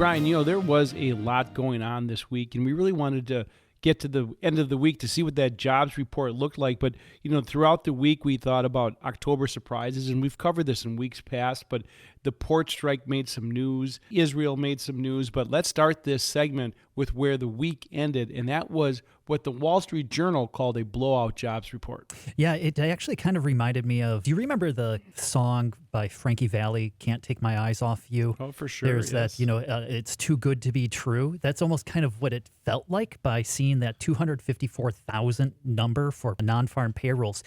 Ryan, there was a lot going on this week, and we really wanted to get to the end of the week to see what that jobs report looked like. But, throughout the week, we thought about October surprises, and we've covered this in weeks past, but the port strike made some news. Israel made some news. But let's start this segment with where the week ended, and that was what the Wall Street Journal called a blowout jobs report. Yeah, it actually kind of reminded me of, do you remember the song by Frankie Valli, Can't Take My Eyes Off You? Oh, for sure. There's yes. that, it's too good to be true. That's almost kind of what it felt like by seeing that 254,000 number for non-farm payrolls.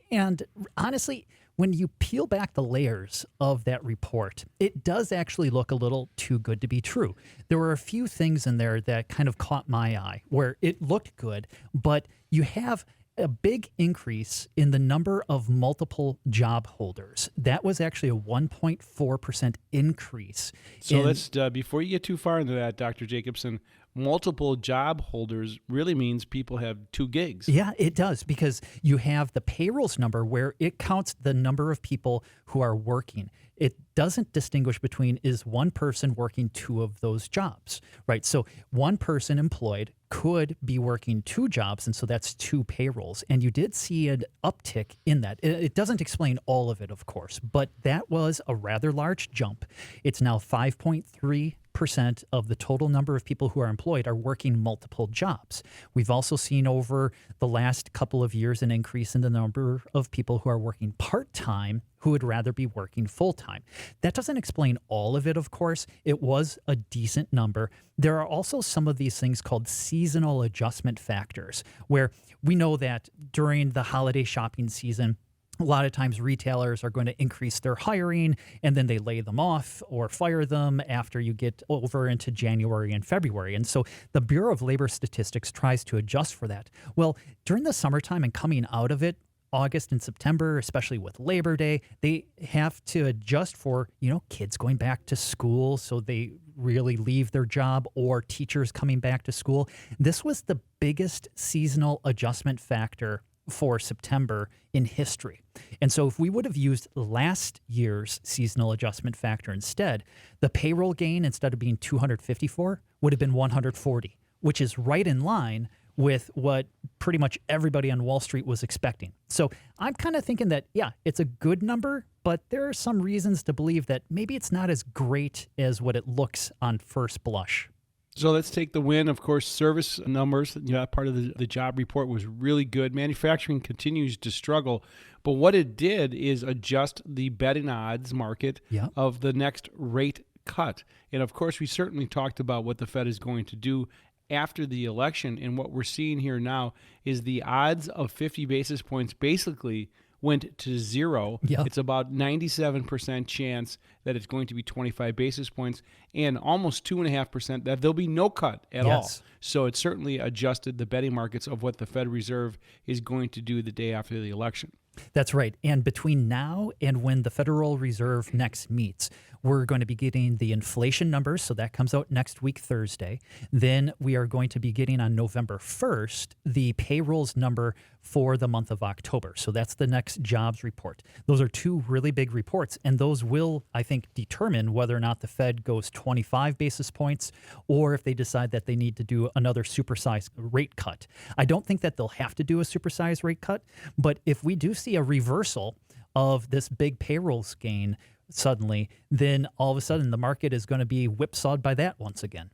And honestly, when you peel back the layers of that report, it does actually look a little too good to be true. There were a few things in there that kind of caught my eye where it looked good, but you have a big increase in the number of multiple job holders. That was actually a 1.4% increase. So let's, before you get too far into that, Dr. Jacobsen, multiple job holders really means people have two gigs. Yeah, it does, because you have the payrolls number where it counts the number of people who are working. It doesn't distinguish between is one person working two of those jobs, right? So one person employed could be working two jobs, and so that's two payrolls. And you did see an uptick in that. It doesn't explain all of it, of course, but that was a rather large jump. It's now 5.3% of the total number of people who are employed are working multiple jobs. We've also seen over the last couple of years an increase in the number of people who are working part-time who would rather be working full-time. That doesn't explain all of it, of course. It was a decent number. There are also some of these things called seasonal adjustment factors, where we know that during the holiday shopping season, a lot of times retailers are going to increase their hiring and then they lay them off or fire them after you get over into January and February. And so the Bureau of Labor Statistics tries to adjust for that. Well, during the summertime and coming out of it, August and September, especially with Labor Day, they have to adjust for, kids going back to school, so they really leave their job, or teachers coming back to school. This was the biggest seasonal adjustment factor for September in history. And so if we would have used last year's seasonal adjustment factor instead, the payroll gain, instead of being 254, would have been 140, which is right in line with what pretty much everybody on Wall Street was expecting. So I'm kind of thinking that, yeah, it's a good number, but there are some reasons to believe that maybe it's not as great as what it looks on first blush. So let's take the win. Of course, service numbers, part of the job report was really good. Manufacturing continues to struggle, but what it did is adjust the betting odds market of the next rate cut. And of course, we certainly talked about what the Fed is going to do after the election, and what we're seeing here now is the odds of 50 basis points basically went to zero. Yep. It's about 97% chance that it's going to be 25 basis points, and almost 2.5% that there'll be no cut at all. So it certainly adjusted the betting markets of what the Fed Reserve is going to do the day after the election. That's right. And between now and when the Federal Reserve next meets, we're going to be getting the inflation numbers. So that comes out next week, Thursday. Then we are going to be getting on November 1st, the payrolls number for the month of October. So that's the next jobs report. Those are two really big reports, and those will, I think, determine whether or not the Fed goes 25 basis points or if they decide that they need to do another supersized rate cut. I don't think that they'll have to do a supersized rate cut, but if we do see a reversal of this big payrolls gain suddenly, then all of a sudden the market is going to be whipsawed by that once again.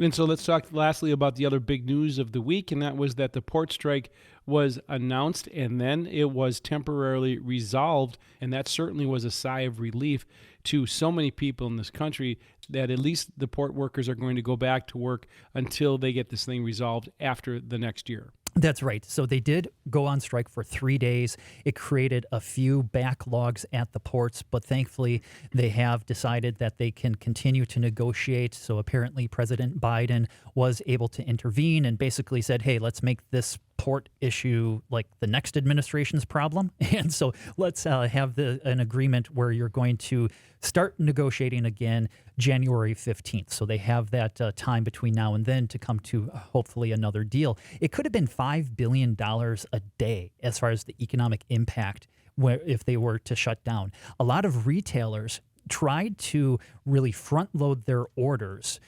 And so let's talk lastly about the other big news of the week, and that was that the port strike was announced and then it was temporarily resolved, and that certainly was a sigh of relief to so many people in this country that at least the port workers are going to go back to work until they get this thing resolved after the next year. That's right. So they did go on strike for 3 days. It created a few backlogs at the ports, but thankfully they have decided that they can continue to negotiate. So apparently President Biden was able to intervene and basically said, hey, let's make this port issue like the next administration's problem. And so let's have an agreement where you're going to start negotiating again January 15th. So they have that time between now and then to come to hopefully another deal. It could have been $5 billion a day as far as the economic impact if they were to shut down. A lot of retailers tried to really front load their orders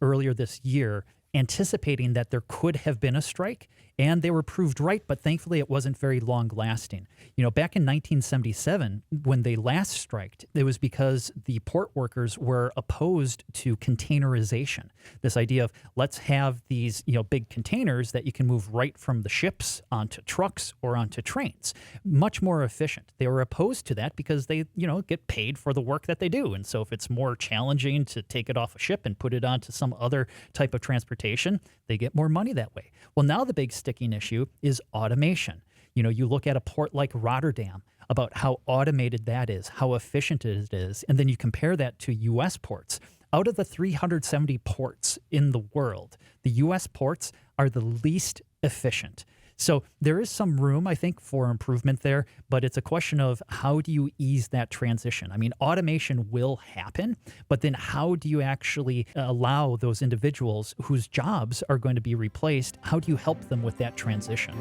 earlier this year, anticipating that there could have been a strike, and they were proved right, but thankfully it wasn't very long lasting. Back in 1977, when they last striked, it was because the port workers were opposed to containerization. This idea of let's have these, big containers that you can move right from the ships onto trucks or onto trains. Much more efficient. They were opposed to that because they, get paid for the work that they do. And so if it's more challenging to take it off a ship and put it onto some other type of transportation, they get more money that way. Well, now the big sticking issue is automation. You look at a port like Rotterdam, about how automated that is, how efficient it is, and then you compare that to U.S. ports. Out of the 370 ports in the world, the U.S. ports are the least efficient. So there is some room, I think, for improvement there, but it's a question of how do you ease that transition? I mean, automation will happen, but then how do you actually allow those individuals whose jobs are going to be replaced, how do you help them with that transition?